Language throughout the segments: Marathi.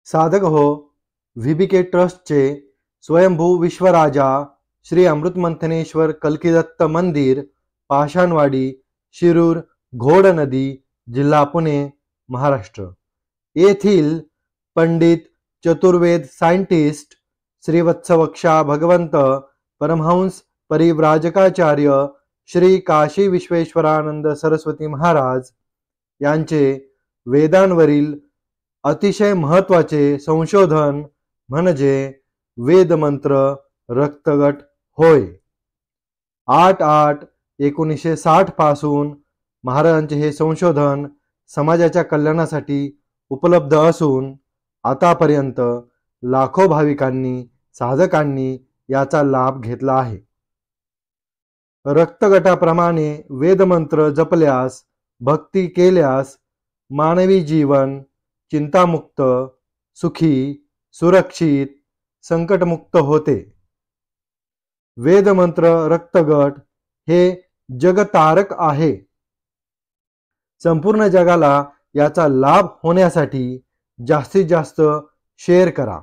साधक हो, व्हीबीके ट्रस्टचे स्वयंभू विश्वराजा श्री अमृतमंथनेश्वर कल्किदत्त मंदिर, पाषाणवाडी, शिरूर, घोड नदी, जिल्हा पुणे, महाराष्ट्र येथील पंडित चतुर्वेद सायंटिस्ट श्रीवत्सवक्षा भगवंत परमहंस परिव्राजकाचार्य श्री काशी विश्वेश्वरानंद सरस्वती महाराज यांचे वेदांवरील अतिशय महत्त्वाचे संशोधन म्हणजे वेदमंत्र रक्तगट होय. 8/8/1960 पासून महाराजांचे हे संशोधन समाजाच्या कल्याणासाठी उपलब्ध असून आतापर्यंत लाखो भाविकांनी साधकांनी याचा लाभ घेतला आहे. रक्तगटाप्रमाणे वेदमंत्र जपल्यास, भक्ती केल्यास मानवी जीवन चिंतामुक्त, सुखी, सुरक्षित, संकटमुक्त होते. वेदमंत्र रक्तगट हे जगतारक आहे. संपूर्ण जगाला याचा लाभ होण्यासाठी जास्तीत जास्त शेअर करा.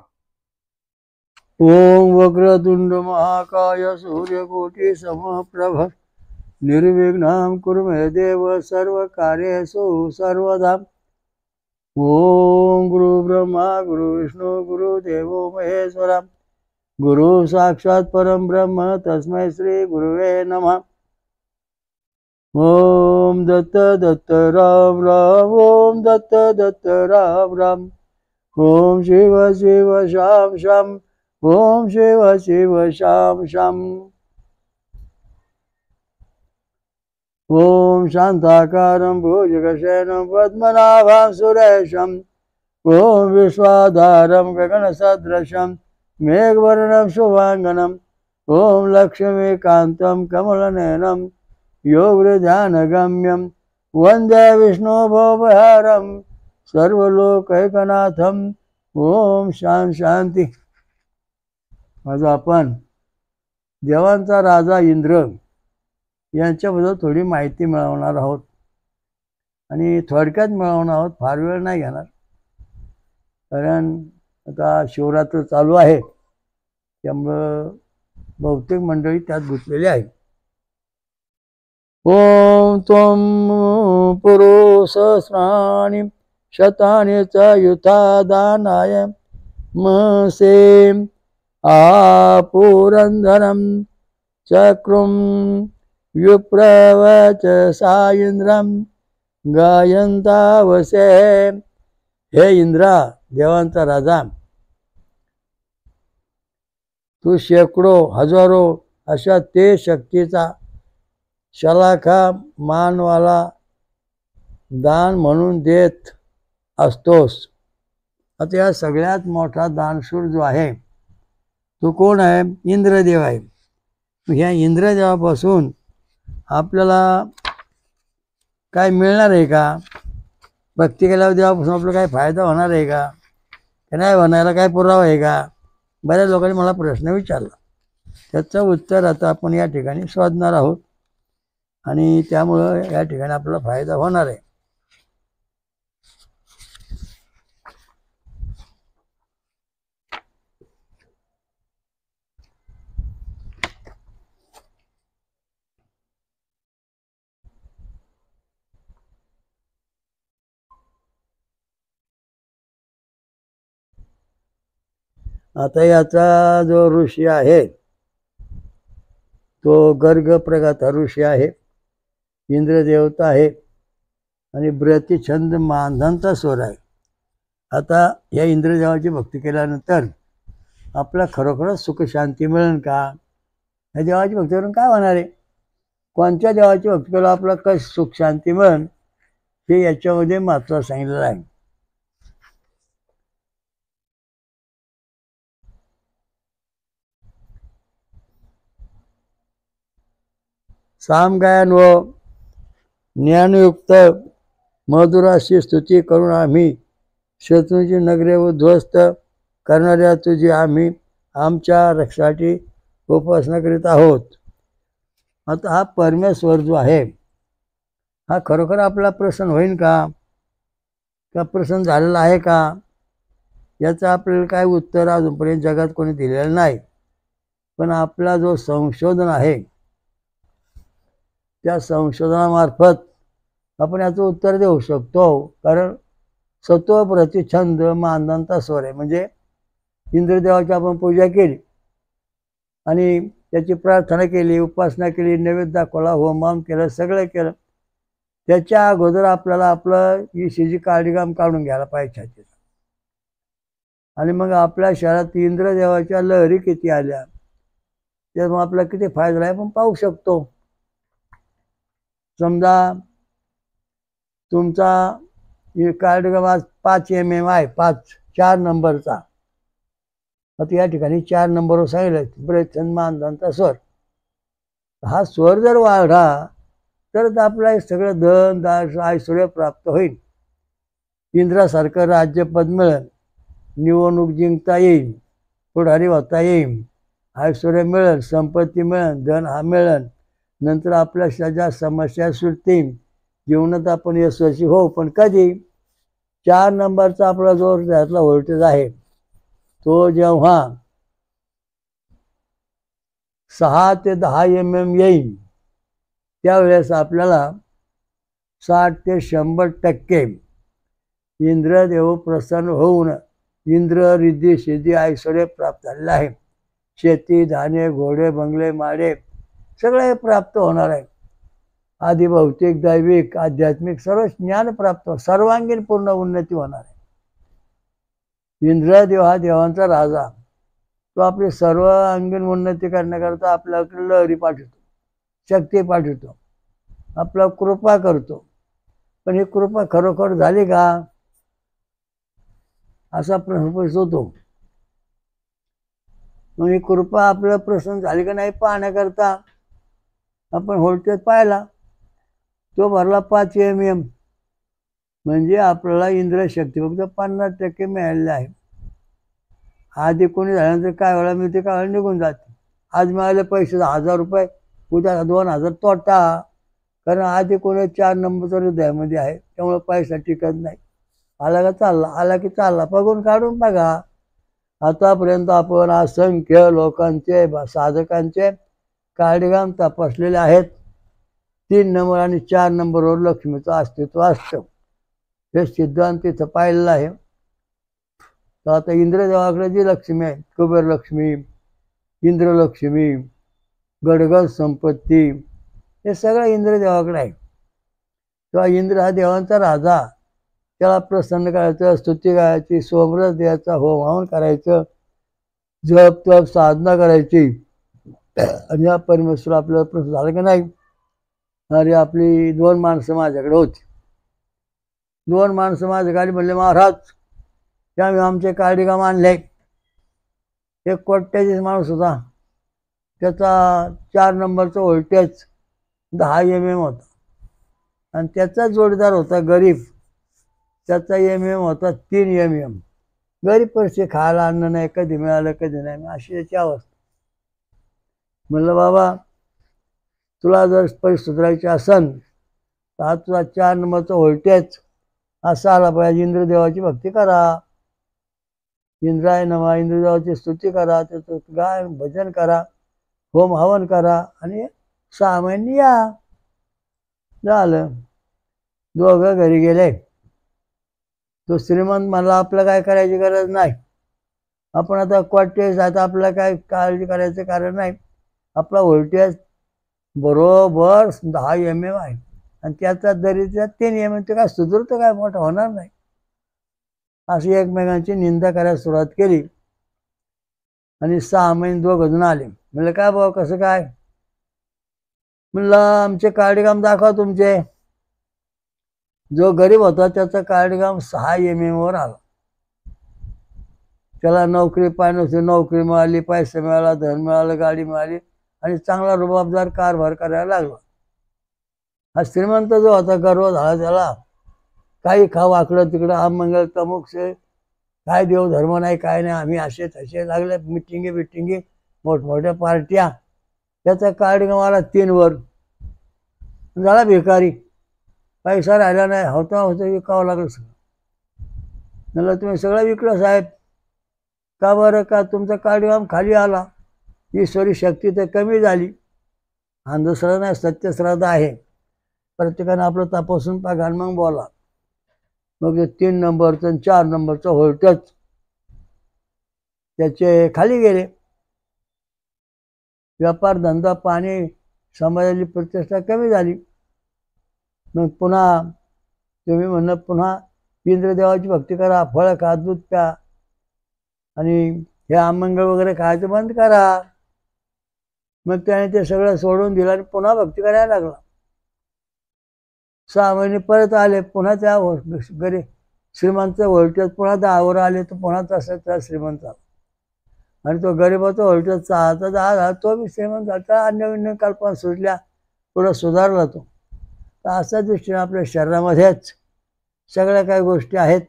ओम वक्रतुंड महाकाय सूर्यकोटि समप्रभ निर्विघ्नं कुरु मे देव सर्वकार्येषु सर्वदा. ओम गुरु ब्रह्मा गुरु विष्णु गुरु देवो महेश्वरा गुरु साक्षात परम ब्रह्म तस्मै श्री गुरुवे नमः. ओम दत्त दत्त राम राम ओम दत्त दत्त राम राम. ओम शिव शिव शाम शाम ओम शिव शिव शाम शाम. ओम शांताकारं भुजगशयनं पद्मनाभं सुरेशं ओम विश्वाधारं गगनसदृशं मेघवर्णं शुभांगनं ओम लक्ष्मीकान्तं कमलनयनं योगध्यानगम्यं वन्दे विष्णुभवहरं सर्वलोकैकनाथं. ओम शांती. आज आपण देवांचा राजा इंद्र यांच्याबद्दल थोडी माहिती मिळवणार आहोत आणि थोडक्यात मिळवणार आहोत. फार वेळ नाही घेणार, कारण आता शिवरात्र चालू आहे, त्यामुळं बहुतेक मंडळी त्यात गुंतलेली आहे. ओम त्वं पुरुषस्राणि शतानि च युतादानाय महसे आपुरंधरं चक्रुं विप्रवचसा इंद्रं गायंतावसे. हे इंद्रा, देवांचा राजा, तू शेकडो हजारो अशा ते शक्तीचा शलाखा मानवाला दान म्हणून देत असतोस. आता या सगळ्यात मोठा दानशूर जो आहे तो कोण आहे? इंद्रदेव आहे. ह्या इंद्रदेवापासून आपल्याला काय मिळणार आहे का? भक्ती केल्यावर देवापासून आपल्याला काय फायदा होणार आहे का? नाही होण्याला काय पुरावा आहे का? बऱ्याच लोकांनी मला प्रश्न विचारला. त्याचं उत्तर आता आपण या ठिकाणी शोधणार आहोत आणि त्यामुळं या ठिकाणी आपल्याला फायदा होणार आहे. आता याचा जो ऋषी आहे तो गर्ग प्रगत ऋषी आहे, इंद्रदेवता आहे आणि ब्रतिछंद मानधनचा स्वर आहे. आता या इंद्रदेवाची भक्ती केल्यानंतर आपला खरोखरच सुख शांती मिळेल का? या देवाची भक्ती करून काय होणार आहे? कोणत्या देवाची भक्ती केल्यावर आपला काय सुख शांती मिळेल हे याच्यामध्ये महत्त्व सांगितलेलं आहे. सामगायन व ज्ञानयुक्त मधुराशी स्तुती करून आम्ही शत्रूंची नगरे उद्ध्वस्त करणाऱ्या तुझी आम्ही आमच्या रक्षासाठी उपासना करीत आहोत. आता हा परमेश्वर जो आहे हा खरोखर आपला प्रसन्न होईल का? प्रसन्न झालेला आहे का? याचं आपल्याला काय उत्तर अजूनपर्यंत जगात कोणी दिलेलं नाही. पण आपला जो संशोधन आहे त्या संशोधनामार्फत आपण याचं उत्तर देऊ शकतो. कारण सत्व प्रतिछंद मानदंता स्वर आहे, म्हणजे इंद्रदेवाची आपण पूजा केली आणि त्याची प्रार्थना केली, उपासना केली, नैवेद्य दाखवला, होमवाम केलं, सगळं केलं. त्याच्या अगोदर आपल्याला आपलं ईशीची काळजीगाम काढून घ्यायला पाहिजे. आणि मग आपल्या शहरात इंद्रदेवाच्या लहरी किती आल्या त्यामुळे आपला किती फायदा आहे आपण पाहू शकतो. समजा तुमचा काळजीगाम आज 5 mm आहे, 4 नंबरचा. आता या ठिकाणी 4 नंबरवर सांगितलं प्रचंड मानधनचा स्वर. हा स्वर जर वाढला तर आपला सगळं धन दास ऐश्वर्य प्राप्त होईल. इंद्रासारखं राज्यपद मिळेल, निवडणूक जिंकता येईल, पुढारी होता येईल, ऐश्वर्य मिळेल, संपत्ती मिळेल, धन हा मिळेल. नंतर आपल्या ज्या समस्या सुटतील, जीवनात आपण यशस्वी होऊ. पण कधी 4 नंबरचा आपला जो त्यातला व्होल्टेज आहे तो जेव्हा 6 ते 10 mm येईल त्यावेळेस आपल्याला 60 ते 100% इंद्रदेव प्रसन्न होऊन इंद्र रिद्धी सिद्धी ऐश्वर्य प्राप्त झालेलं आहे. शेती, धान्य, घोडे, बंगले, माडे सगळे प्राप्त होणार आहे. आधी भौतिक, दैविक, आध्यात्मिक सर्व ज्ञान प्राप्त, सर्वांगीण पूर्ण उन्नती होणार आहे. इंद्रदेव हा देवांचा राजा, तो आपली सर्वांगीण उन्नती करण्याकरता आपल्याकडे लहरी पाठवतो, शक्ती पाठवतो, आपला कृपा करतो. पण ही कृपा खरोखर झाली का असा प्रश्न होतो. मग ही कृपा आपल्याला प्रसन्न झाली का नाही पाहण्याकरता आपण व्होल्टेज पाहिला, तो भरला 5 mm, म्हणजे आपल्याला इंद्रशक्ती फक्त 50% मिळालेली आहे. आधी कोणी झाल्यानंतर काय वेळा मिळते, काय वेळा निघून जाते. आज मिळाले पैसे 1000 रुपये, उद्या 2000 तोटा. कारण आधी कोणी 4 नंबरच्या हृदयामध्ये आहे, त्यामुळे पैसा टिकत नाही. आला का चालला, आला की चालला, बघून काढून बघा. आतापर्यंत आपण असंख्य लोकांचे साधकांचे काळजीगाम तपासलेले आहेत. 3 नंबर आणि 4 नंबरवर लक्ष्मीचं अस्तित्व असतं, हे सिद्धांत तिथं पाहिलेलं आहे. तर आता इंद्रदेवाकडे जी लक्ष्मी आहे, कुबेर लक्ष्मी, इंद्रलक्ष्मी, गडगड संपत्ती, हे सगळं इंद्रदेवाकडे आहे. तेव्हा इंद्र हा देवांचा राजा, त्याला प्रसन्न करायचं, स्तुती करायची, सोमरस द्यायचा, होम हवन करायचं, जप तप साधना करायची. आणि हा परमेश्वर आपल्याला प्रसन्न झाला की नाही. अरे आपली 2 माणसं माझ्याकडे होती. 2 माणसं माझ्याकडे म्हणले, महाराज त्यामुळे आमचे काळजीगाम आणले. एक कोट्याधीश माणूस होता, त्याचा 4 नंबरचा व्होल्टेज 10 mm होता. आणि त्याचा जोडीदार होता गरीब, त्याचा MM होता 3 mm. गरीब पैसे खायला अन्न नाही, कधी मिळालं कधी नाही, अशी त्याची अवस्था. म्हणलं बाबा तुला जर पैसे सुधारायचे असन तर हा तुझा 4 नंबरचा व्होल्टेज असा आला पाहिजे. इंद्रदेवाची भक्ती करा, इंद्राय नमः, इंद्रदेवाची स्तुती करा, त्याचं गाय भजन करा, होम हवन करा आणि 6 महिने या. झालं. दोघं घरी गेले. तो श्रीमंत म्हणला आपलं काय करायची गरज नाही, आपण आता कोट्याधीश आहेत, आपल्याला काय काळजी करायचं कारण नाही. आपला व्होल्टेज बरोबर 10 mm आहे आणि त्याचा दरीचा 3 mm, ते काय सुधारतं काय, मोठं होणार नाही. अशी एकमेकांची निंदा करायला सुरुवात केली. आणि 6 महिने दोघं जण आले. म्हणलं काय भाऊ कसं काय. म्हणलं आमचे काळजीगाम दाखवा तुमचे. जो गरीब होता त्याचा काळजीगाम 6 mm वर आला. त्याला नोकरी पाहिजे नव्हती, नोकरी मिळाली, पैसे मिळाला, धन मिळालं, गाडी मिळाली आणि चांगला रुबाबदार कारभार करायला लागला. हा श्रीमंत जो होता गर्व झाला त्याला, काही खाऊ आकडं तिकडं, अमंगल तमुक से काय देवधर्म नाही, काय नाही, आम्ही असे तसे लागले, मिटिंगी मोठमोठ्या पार्ट्या. त्याचा काळजीगाम आला 3 वर, झाला भिकारी. पैसा राहिला नाही, होता विकावं लागलं सगळं. म्हणलं तुम्ही सगळं विकलं साहेब. का बरं? का तुमचा कार्डिओग्राम खाली आला, ईश्वरी शक्ती तर कमी झाली. अंधश्रद्धा नाही, सत्यश्रद्धा आहे. प्रत्येकाने आपलं तपासून बघा आणि मग बोला. मग 3 नंबरचं आणि 4 नंबरचं व्होल्टेज त्याचे खाली गेले. व्यापार धंदा पाणी समाजाची प्रतिष्ठा कमी झाली. मग पुन्हा तुम्ही म्हणणं पुन्हा इंद्रदेवाची भक्ती करा, फळं खा, दूध प्या आणि हे अमंगळ वगैरे खायचं बंद करा. मग त्याने ते सगळं सोडून दिलं आणि पुन्हा भक्ती करायला लागला. 6 महिने परत आले, पुन्हा त्या घरी श्रीमंत व्होल्टेज पुन्हा 10वर आले, तर पुन्हा तसं त्या श्रीमंत आला. आणि तो गरिबाचा व्होल्टेज 6चा 10 झाला, तो बी श्रीमंत झाला. अन्य कल्पना सुटल्या, थोडं सुधारला तो. तर अशा दृष्टीने आपल्या शरीरामध्येच सगळ्या काही गोष्टी आहेत.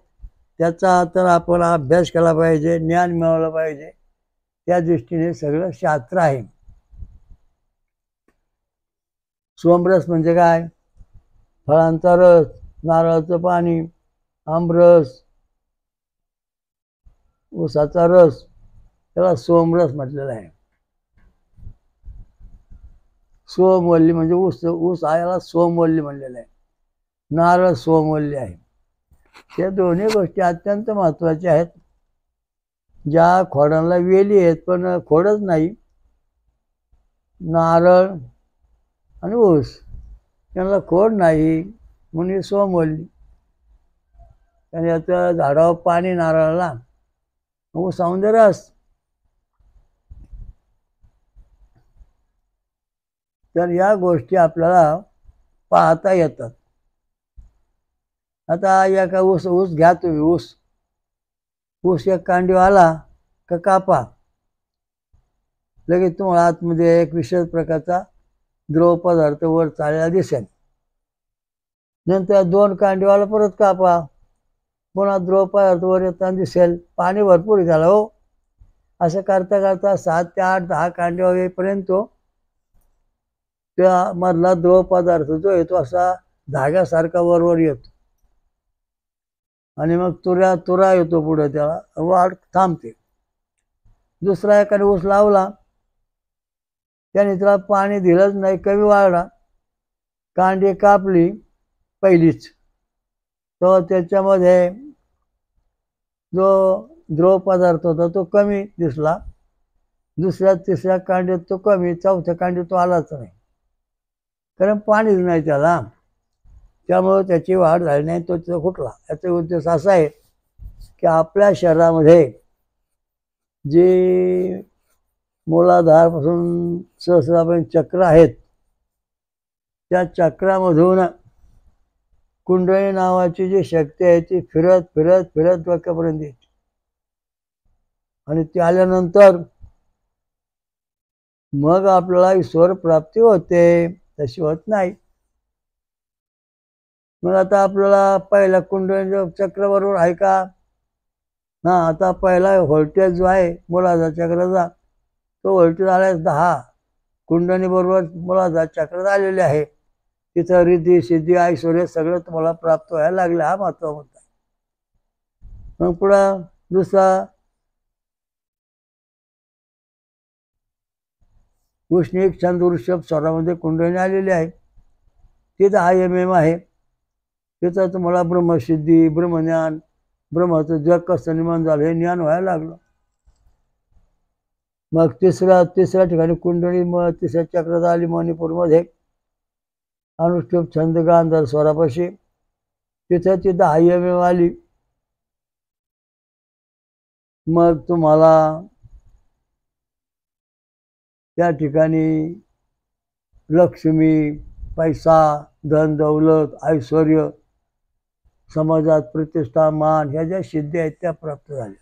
त्याचा तर आपण अभ्यास केला पाहिजे, ज्ञान मिळवलं पाहिजे. त्या दृष्टीने सगळं शास्त्र आहे. सोमरस म्हणजे काय? फळांचा रस, नारळाचं पाणी, आमरस, ऊसाचा रस, त्याला सोमरस म्हटलेला आहे. सोमवल्ली म्हणजे ऊस याला सोमवल्ली म्हणलेलं आहे. नारळ सोमवल्ली आहे. या दोन्ही गोष्टी अत्यंत महत्त्वाच्या आहेत. ज्या खोडांना वेली आहेत पण खोडच नाही, नारळ आणि ऊस, त्यांना खोड नाही म्हणून सोमवल्ली. आणि याचं झाडावर पाणी नारळाला, ऊसामध्ये रस. तर या गोष्टी आपल्याला पाहता येतात. आता या का ऊस घ्या तुम्ही, ऊस एक कांडी आला का कापा, लगेच तुम्हाला आतमध्ये एक विशेष प्रकारचा द्रव पदार्थ वर चाललेला दिसेल. नंतर 2 कांडीवाला परत कापा, पुन्हा द्रव पदार्थ वर येताना दिसेल. पाणी भरपूर आहे त्याला हो. असं करता करता 7 ते 8 10 कांड्या येईपर्यंत त्या मधला द्रव पदार्थ जो येतो असा धाग्यासारखा वरवर येतो. आणि मग तुरा येतो पुढे, त्याला वाढ थांबते. दुसरा एखादा ऊस लावला, त्याने त्याला पाणी दिलंच नाही, कमी वाढला, कांडी कापली पहिलीच, तर त्याच्यामध्ये जो द्रव पदार्थ होता तो कमी दिसला. दुसऱ्या तिसऱ्या कांडीत तो कमी, चौथ्या कांडीत तो आलाच नाही, कारण पाणीच नाही त्याला. त्यामुळे त्याची वाढ झाली नाही, तो फुटला. याचा उद्देश असा आहे की आपल्या शरीरामध्ये जे मूलाधारपासून सहस्रापर्यंत चक्र आहेत, त्या चक्रामधून कुंडली नावाची जी शक्ती आहे ती फिरत फिरत फिरत डोक्यापर्यंत येते. आणि ती आल्यानंतर मग आपल्याला ईश्वर प्राप्ती होते, तशी होत नाही. मग आता आपल्याला पहिला कुंडली चक्र बरोबर आहे का? आता पहिला व्होल्टेज जो आहे मूलाधार चक्राचा, तो व्होल्टेज आला 10, कुंडली बरोबर मूलाधार चक्रात आलेले आहे. तिथं रिद्धी सिद्धी ऐश्वर्य सगळं तुम्हाला प्राप्त व्हायला लागलं. हा महत्त्वाचा मुद्दा आहे. मग पुढं दुसरा उष्णिक छंद वृषभ स्वरामध्ये कुंडली आलेली आहे. तिथं IMM आहे. तिथं तुम्हाला ब्रह्मसिद्धी, ब्रह्मज्ञान, ब्रह्माचं जग कसं निर्माण झालं हे ज्ञान व्हायला लागलं. मग तिसऱ्या ठिकाणी कुंडली मग तिसऱ्या चक्रात आली मणिपूरमध्ये, अनुष्टुप छंद गांधार स्वरापाशी. तिथं IMM आली. मग तुम्हाला त्या ठिकाणी लक्ष्मी, पैसा, धन दौलत, ऐश्वर्य, समाजात प्रतिष्ठा, मान ह्या ज्या सिद्धी आहेत त्या प्राप्त झाल्या.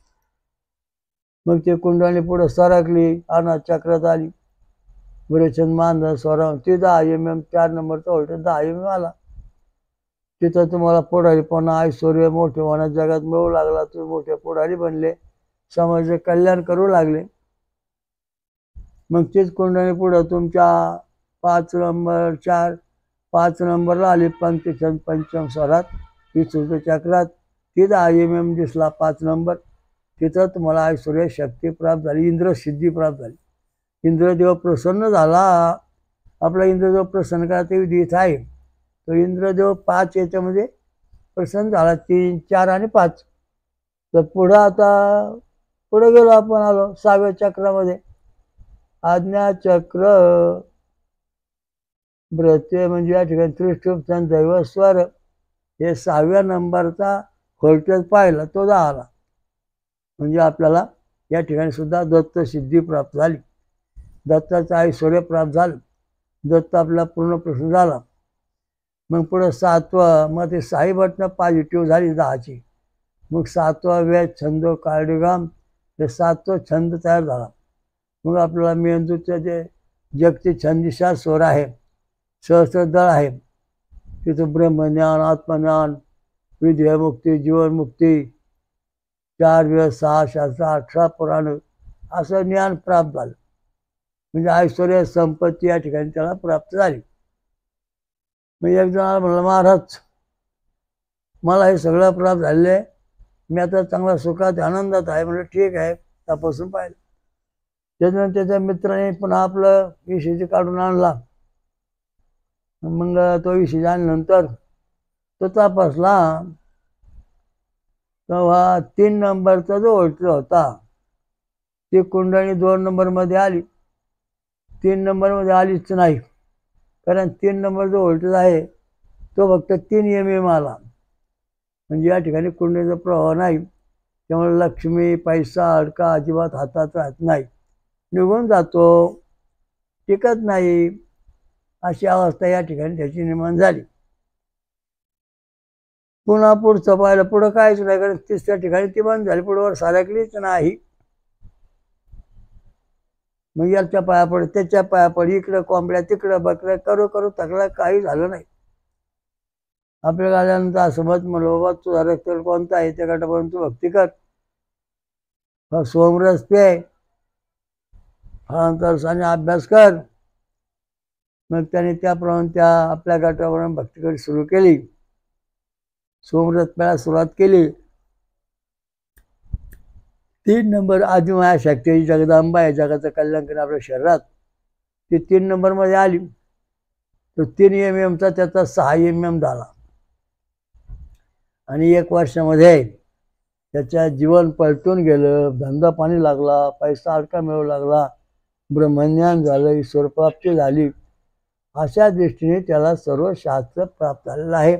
मग ते कुंडली पुढे सरकली, अनाथ चक्रात आली, विरेचन मानधन स्वरा. तिथं IMM 4 नंबरचा व्होल्टेज IMM आला. तिथं तुम्हाला पुढारीपणा, ऐश्वर्य, मोठे होण्या जगात मिळू लागला. तुम्ही मोठे पुढारी बनले, समाजाचे कल्याण करू लागले. मग तीच कुंडली पुढं तुमच्या 5 नंबरला आली, पंचम स्वरात, विशुद्ध चक्रात. तिथं IMM दिसला 5 नंबर. तिथं तुम्हाला ऐश्वर्य शक्ती प्राप्त झाली, इंद्रसिद्धी प्राप्त झाली. इंद्रदेव प्रसन्न झाला. आपला इंद्रदेव प्रसन्न करायचा विधी इथं आहे. तो इंद्रदेव 5 याच्यामध्ये प्रसन्न झाला, 3, 4 आणि 5. तर पुढं आता पुढे गेलो आपण, आलो 6व्या चक्रामध्ये. आज्ञाचक्र भ्रते म्हणजे या ठिकाणी त्रिशूल दैवस्वर हे 6व्या नंबरचा खोलटेज पाहिला, तो झाला. म्हणजे आपल्याला या ठिकाणी सुद्धा दत्त सिद्धी प्राप्त झाली, दत्ताचं ऐश्वर्य प्राप्त झालं, दत्त आपला पूर्ण प्रसन्न झाला. मग पुढं 7वं, मग ते 6 बटणं पॉझिटिव्ह झाली 10ची. मग 7वा वेद छंद कार्डिगाम, हे 7वा छंद तयार झाला. मग आपल्याला मेंदूचं जे जगती छंदिशा स्वर आहे, सहस्त्रदळ आहे, तिथं ब्रह्मज्ञान, आत्मज्ञान, विद्यामुक्ती, जीवनमुक्ती, 4 वेद, 6 शास्त्र, 18 पुराण असं ज्ञान प्राप्त झालं. म्हणजे ऐश्वर्य संपत्ती या ठिकाणी त्याला प्राप्त झाली. मग एक जणाला म्हणलं, महाराज मला हे सगळं प्राप्त झालेलं आहे, मी आता चांगला सुखात आनंदात आहे. म्हणजे ठीक आहे, तपासून पाहिलं. त्याच्यानंतर त्याच्या मित्राने पुन्हा आपलं ECG काढून आणला. मग तो ECG आणल्यानंतर तो तपासला, तेव्हा 3 नंबरचा जो व्होल्टेज होता ती कुंडली 2 नंबरमध्ये आली, 3 नंबरमध्ये आलीच नाही. कारण 3 नंबर जो व्होल्टेज आहे तो फक्त 3 mm आला. म्हणजे या ठिकाणी कुंडलीचा प्रवाह नाही. त्यामुळे लक्ष्मी, पैसा, अडका अजिबात हातात राहत नाही, निघून जातो, टिकत नाही. अशी अवस्था या ठिकाणी त्याची निर्माण झाली. पुन्हा पुढचं पाहिलं, पुढं काहीच नाही, कारण 3ऱ्या ठिकाणी ती बंद झाली, पुढं सारखलीच नाही. मग याच्या पाया पड, त्याच्या पाया पड, इकडं कोंबड्या तिकडं बकऱ्या करू करू थकला, काही झालं नाही. आपल्याला आल्यानंतर असं मत म्हणलं, बाबा तुझा रक्त कोणता आहे त्या गटापर्यंत तू भक्ती कर, सोमरस पे, फळांतरसाने अभ्यास कर. मग त्याने त्याप्रमाणे त्या आपल्या गटावरून भक्ती करी सुरू केली. सोमरस प्यायला सुरुवात केली. 3 नंबर आदिमाया शक्ती जगदंबा आहे, जगाचं कल्याण करून आपल्या शरीरात, ती 3 नंबरमध्ये आली. तो 3 mmचा त्याचा 6 mm झाला. आणि 1 वर्षामध्ये त्याच्या जीवन पलटून गेलं. धंदा पाणी लागला, पैसा अडका मिळू लागला, ब्रह्मज्ञान झालं, ईश्वरप्राप्ती झाली. अशा दृष्टीने त्याला सर्व शास्त्र प्राप्त झालेलं आहे.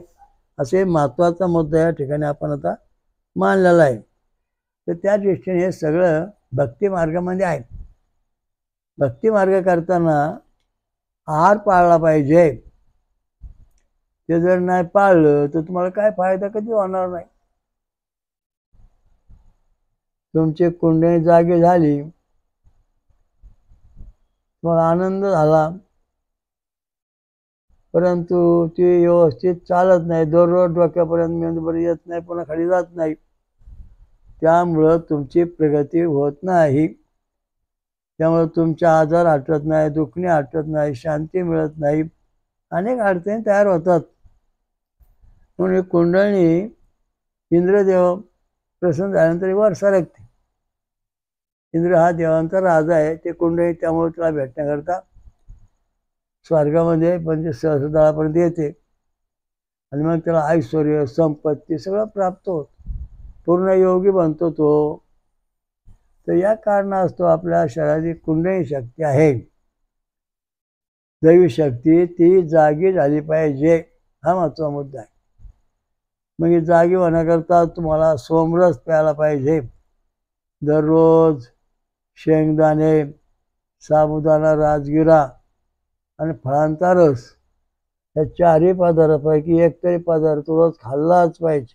असे महत्त्वाचा मुद्दा या ठिकाणी आपण आता मानलेला आहे. तर त्या दृष्टीने हे सगळं भक्ती मार्गामध्ये आहे. भक्ती मार्ग करताना आहार पाळला पाहिजे. ते जर नाही पाळलं तर तुम्हाला काय फायदा कधी होणार नाही. तुमची कुंडली जागी झाली, तुम्हाला आनंद झाला, परंतु ती व्यवस्थित चालत नाही, दररोज डोक्यापर्यंत मेंदूपर्यंत येत नाही, पुन्हा खाली जात नाही. त्यामुळं तुमची प्रगती होत नाही. त्यामुळे तुमचे आजार हटत नाही, दुखणे हटत नाही, शांती मिळत नाही, अनेक अडचणी तयार होतात. म्हणून कुंडली इंद्रदेव प्रसन्न झाल्यानंतर वर सरकते. इंद्र हा देवांचा राजा आहे. ते कुंडली त्यामुळे त्याला भेटण्याकरता स्वर्गामध्ये म्हणजे सहस्त्रदळापर्यंत येते. आणि मग त्याला ऐश्वर्य संपत्ती सगळं प्राप्त होत, पूर्ण योगी बनतो तो. तर या कारणास्तव आपल्या शरीराची कुंडली शक्ती आहे, दैवी शक्ती, ती जागी झाली पाहिजे. हा महत्त्वाचा मुद्दा आहे. मग ही जागी होण्याकरता तुम्हाला सोमरस प्यायला पाहिजे. दररोज शेंगदाणे, साबुदाणा, राजगिरा आणि फळांचा रस या 4ही पदार्थापैकी एक तरी पदार्थ रोज खाल्लाच पाहिजे.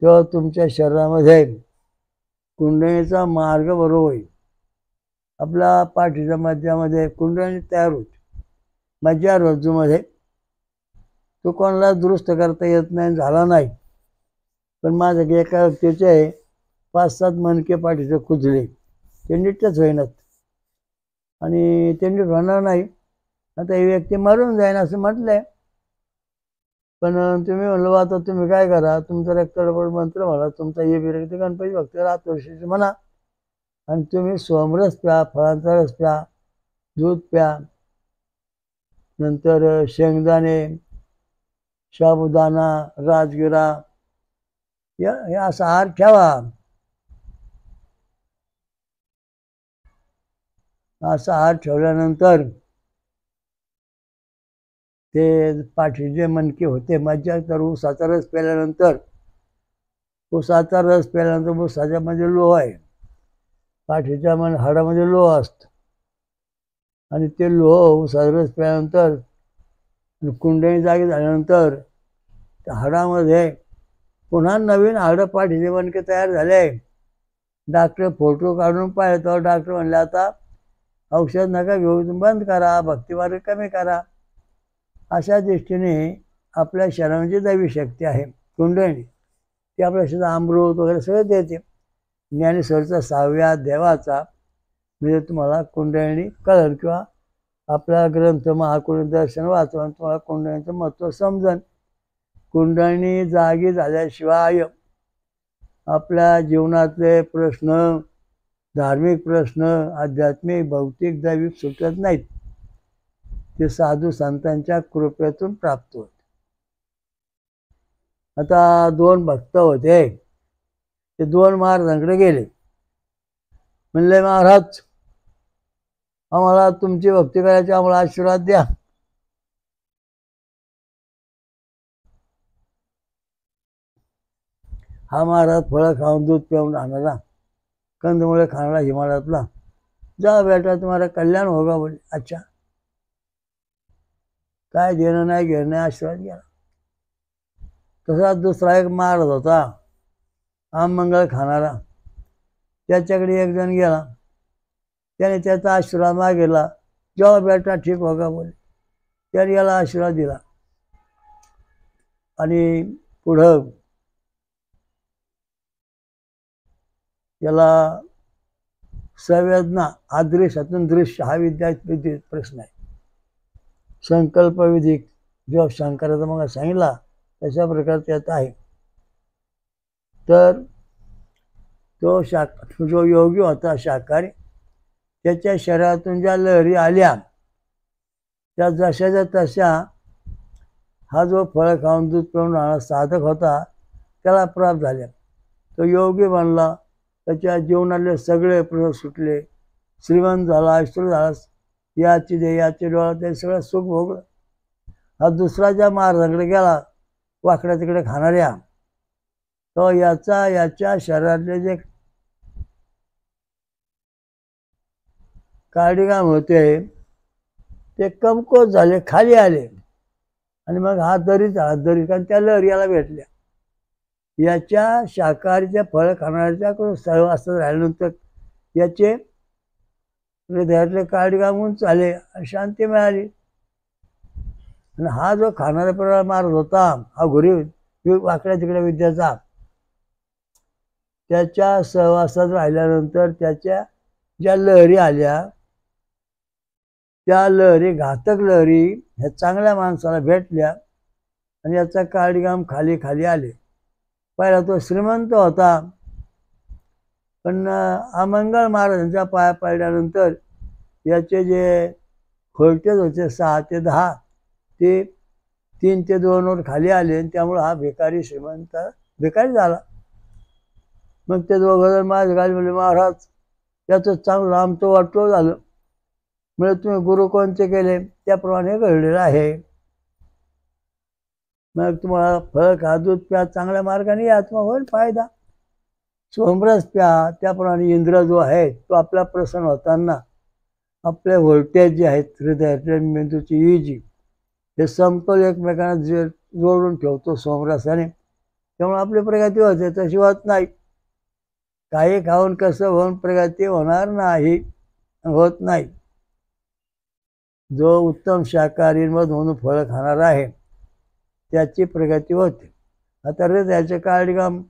तेव्हा तुमच्या शरीरामध्ये कुंडलीचा मार्ग बरोबर होईल. आपल्या पाठीच्या मध्यामध्ये कुंडली तयार होते, मध्य रज्जूमध्ये. तो कोणाला दुरुस्त करता येत नाही, झाला नाही. पण माझ्या एका व्यक्तीचे 5-7 मणके पाठीचे खुजले, ते नीटच होईनात आणि ते नीट होणार नाही. आता ही व्यक्ती मरून जाईन असं म्हटलंय. पण तुम्ही म्हणलं बा आता तुम्ही काय करा, तुमचा रक्तगडबड मंत्र म्हणा, तुमचा ये विरक्ती गणपती भक्त रातवर्षीची म्हणा, आणि तुम्ही सोमरस प्या, फळांचा रस प्या, दूध प्या, नंतर शेंगदाणे, साबुदाणा, राजगिरा हे असा आहार ठेवा. असा आहार ठेवल्यानंतर ते पाठीचे मणके होते मज्जा. तर ऊसाचा रस प्यायल्यानंतर ऊसाच्या मध्ये लोह आहे, पाठीच्या हाडामध्ये लोह असतं, आणि ते लोह ऊसाचा रस प्यायल्यानंतर कुंडली जागी झाल्यानंतर त्या हाडामध्ये पुन्हा नवीन हाडं पाठीचे मणके तयार झाले. डॉक्टर फोटो काढून पाहिलं तर डॉक्टर म्हणले आता औषध नका घेऊ, बंद करा, भक्तिमार्ग कमी करा. अशा दृष्टीने आपल्या शरीराची दैवी शक्ती आहे कुंडलिनी, ती आपल्या शरीरात अमृत वगैरे सगळं देते. ज्ञानेश्वरचा 6व्या अध्यायाचा म्हणजे तुम्हाला कुंडलिनी कळेल, किंवा आपला ग्रंथ महाकुंडलिनी दर्शन वाचून तुम्हाला कुंडलिनीचं महत्त्व समजन. कुंडलिनी जागी झाल्याशिवाय आपल्या जीवनातले प्रश्न, धार्मिक प्रश्न, आध्यात्मिक, भौतिक, दैविक सुटत नाहीत. ते साधू संतांच्या कृपेतून प्राप्त होते. आता 2 भक्त होते, ते 2 महाराजांकडे गेले. म्हणले महाराज, आम्हाला तुमची भक्ती करायची, आम्हाला आशीर्वाद द्या. हा महाराज फळं खाऊन दूध पिऊन राहणारा, कंदमुळे खाणारा हिमालयातला, जा बेटा तुम्हाला कल्याण होगा बोले. अच्छा, काय देणं नाही घेणं नाही, आशीर्वाद घ्या. तसा दुसरा एक महाराज होता, आममंगळ खाणारा. त्याच्याकडे एक जण गेला, त्याने त्याचा आशीर्वाद मागितला, जेव्हा बेटा ठीक होगा बोले. त्याने याला आशीर्वाद दिला. आणि पुढं याला संवेदना, अदृश्यातून दृश्य हा विद्यार्थी प्रश्न आहे. संकल्प विधी जो शंकराचा मग सांगितला तशा प्रकारचा त्यात आहे. तर तो जो योगी होता शाकाहारी, त्याच्या शरीरातून ज्या लहरी आल्या त्या जशाच्या तशा हा जो फळं खाऊन दूध पिऊन राहणारा साधक होता त्याला प्राप्त झाल्या. तो योगी बनला, त्याच्या जीवनातले सगळे प्रश्न सुटले, श्रीमंत झाला, ऐश्वर झाला, याची दे याची डोळा, ते सगळं सुख भोगलं. हा दुसरा ज्या महाराजांकडे गेला वाकड्या तिकडे खाणाऱ्या, तो याच्या शरीरातले जे काडीगाम होते ते कमकोत झाले, खाली आले, आणि मग हा दरीच कारण त्या लहरी याला भेटल्या. याच्या शाकाहारीच्या फळं खाणाऱ्याच्याकडून सहवासात राहिल्यानंतर याचे हृदयातले काडीगामून चाले आणि शांती मिळाली. आणि हा जो खाणाऱ्या प्रमाणात महाराज होता, हा घुरी वाकड्या तिकड्या विद्याचा, त्याच्या सहवासात राहिल्यानंतर त्याच्या ज्या लहरी आल्या त्या लहरी, घातक लहरी ह्या चांगल्या माणसाला भेटल्या आणि याचा काडीगाम खाली खाली आले. पहिला तो श्रीमंत होता, पण अमंगळ महाराजांच्या पाया पडल्यानंतर याचे जे खोलटेज होते 6 ते 10 ते 3 ते 2 वर खाली आले, आणि त्यामुळे हा भिकारी झाला. मग ते दोघं माझ्या गाडी म्हणले महाराज त्याचं चांगलं आमचं वाटोळ झालं. म्हणजे तुम्ही गुरु कोणते केले त्याप्रमाणे घडलेलं आहे. मग तुम्हाला फळ खा, दूध प्या, चांगल्या मार्गाने या, तुम्हाला होईल फायदा. सोमरस प्या, त्याप्रमाणे इंद्र जो आहे तो आपला प्रसन्न होताना आपले व्होल्टेज जे आहेत हृदयातल्या मेंदूची EG हे समतोल एकमेकांना जोडून ठेवतो सोमरसाने. त्यामुळे आपली प्रगती होते, तशी होत नाही. काही खाऊन कसं होऊन प्रगती होणार नाही, होत नाही. जो उत्तम शाकाहारीमधून फळं खाणार आहे त्याची प्रगती होते. आता हृदयाचे काडीगाम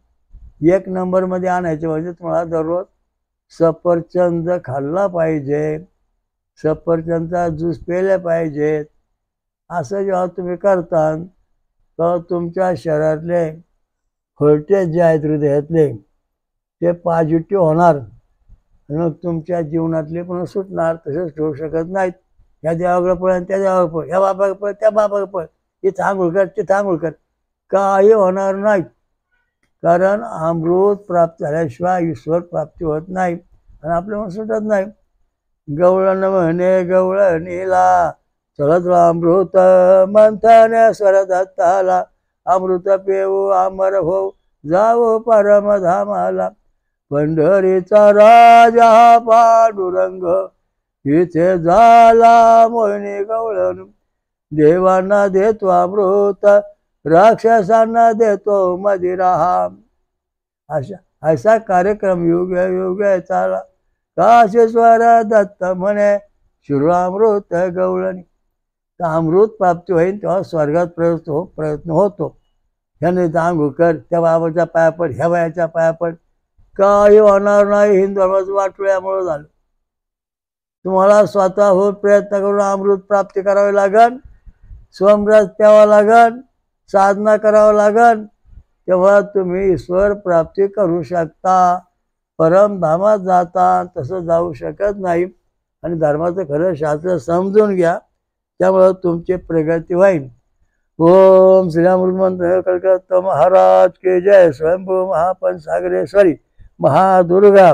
1 नंबरमध्ये आणायचे म्हणजे तुम्हाला दररोज सफरचंद खाल्ला पाहिजे, सफरचंदचा ज्यूस प्यायला पाहिजे. असं जेव्हा तुम्ही करता तर तुमच्या शरीरातले व्होल्टेज जे आहेत हृदयातले ते पॉझिटिव्ह होणार आणि मग तुमच्या जीवनातले पण सुटणार. तसेच ठेवू शकत नाहीत. ह्या देवाकडे पळ त्या देवाकडे पळ, ह्या बापाकडे पळ त्या बापाकडे पळ, इथं आंघोळ कर तिथं आंघोळ कर, काही होणार नाही. कारण अमृत प्राप्त झाल्याशिवाय ईश्वर प्राप्ती होत नाही आणि आपल्याला सुटत नाही. गवळण म्हणे गवळणीला चलत अमृत मंथन स्वर दत्ताला, अमृत पेऊ अमर हो जावो परमधामाला. पंढरीचा राजा पांडुरंग इथे झाला मोहिनी गवळण, देवांना देतो अमृत राक्षसांना देतो मदिरा. असा कार्यक्रम युग युग चाला, काशेश्वर दत्त म्हणे शिवामृत गवळणी. तर अमृत प्राप्ती होईल तेव्हा स्वर्गात प्रयत्न होतो. ह्याने आंघोळ कर, त्या बाबाच्या पाया पड, ह्या बायाच्या पाया पड, काही होणार नाही. हिंदू धर्माचं वाटोळ्यामुळं झालं. तुम्हाला स्वतःहून प्रयत्न करून अमृत प्राप्ती करावी लागन, सोमरस प्यावा लागन, साधना करावं लागन, तेव्हा तुम्ही ईश्वर प्राप्ती करू शकता. परमधामात जाता तसं जाऊ शकत नाही. आणि धर्माचं खरं शास्त्र समजून घ्या, त्यामुळं तुमची प्रगती होईल. ओम श्री अमृतमंत्र कलकत्ता महाराज के जय. स्वयंभू महापंचसागरेश्वरी महादुर्गा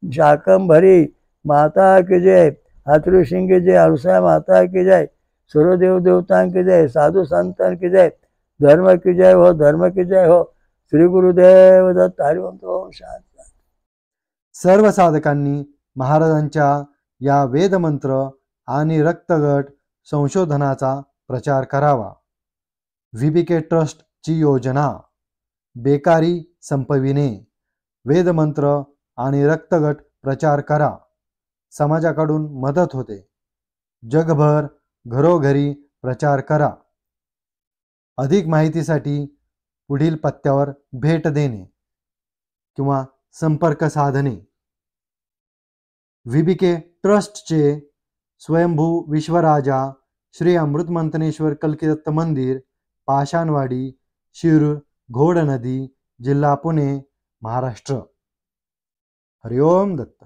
शाकंभरी माता की जय. हातृसिंह की जय. अलसा माता की जय. सूर्यदेव देवतां की जय. साधु संतान की जय. धर्म की जय हो, धर्म की जय हो. श्री गुरुदेव दत्त. हरिवंत. ओम शांती. सर्व साधकांनी महाराजांच्या या वेदमंत्र आणि रक्तगट संशोधनाचा प्रचार करावा. VBK ट्रस्टची योजना बेकारी संपविणे. वेदमंत्र आणि रक्तगट प्रचार करा, समाजाकडून मदत होते. जगभर घरोघरी प्रचार करा. अधिक माहितीसाठी पुढील पत्त्यावर भेट देणे किंवा संपर्क साधणे. VBK ट्रस्टचे स्वयंभू विश्वराजा श्री अमृतमंथनेश्वर कल्किदत्त मंदिर, पाषाणवाडी, शिरूर, घोडनदी, जिल्हा पुणे, महाराष्ट्र. हरिओम दत्त.